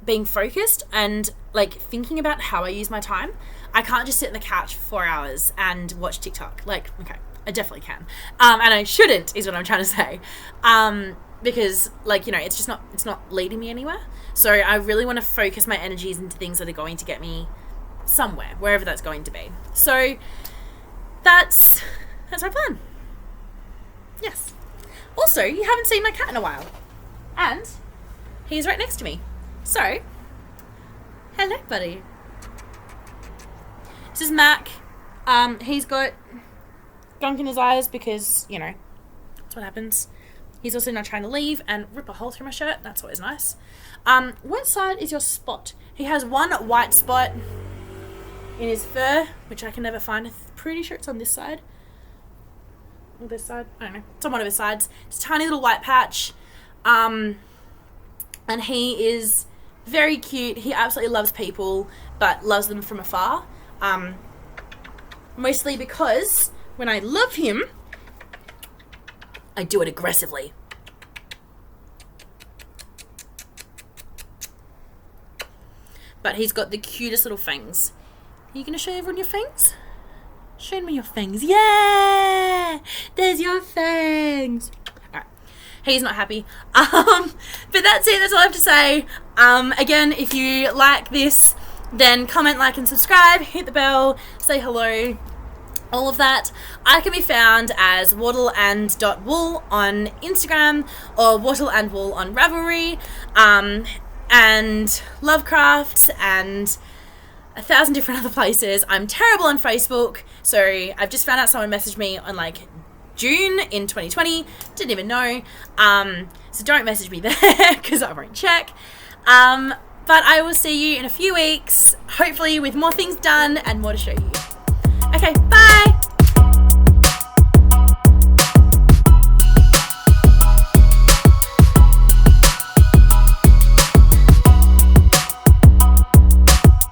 [SPEAKER 1] being focused and thinking about how I use my time. I can't just sit on the couch for 4 hours and watch TikTok. Okay, I definitely can. And I shouldn't, is what I'm trying to say. Because it's not leading me anywhere. So I really want to focus my energies into things that are going to get me somewhere, wherever that's going to be. So that's my plan. Yes. Also, you haven't seen my cat in a while. And he's right next to me. So, hello, buddy. This is Mac. He's got gunk in his eyes because, that's what happens. He's also not trying to leave and rip a hole through my shirt. That's always nice. What side is your spot? He has one white spot in his fur, which I can never find. I'm pretty sure it's on this side. Or this side? I don't know. It's on one of his sides. It's a tiny little white patch. And he is very cute. He absolutely loves people, but loves them from afar. Mostly because when I love him, I do it aggressively. But he's got the cutest little fangs. Are you going to show everyone your fangs? Show me your fangs. Yeah! There's your fangs. Alright. He's not happy. But that's it. That's all I have to say. Again, if you like this, then comment, like, and subscribe. Hit the bell. Say hello. All of that. I can be found as Wattle and .wool on Instagram, or Wattle and Wool on Ravelry, and Lovecraft, and 1,000 different other places. I'm terrible on Facebook, so I've just found out someone messaged me on June in 2020. Didn't even know. So don't message me there because I won't check. But I will see you in a few weeks, hopefully with more things done and more to show you. Okay, bye!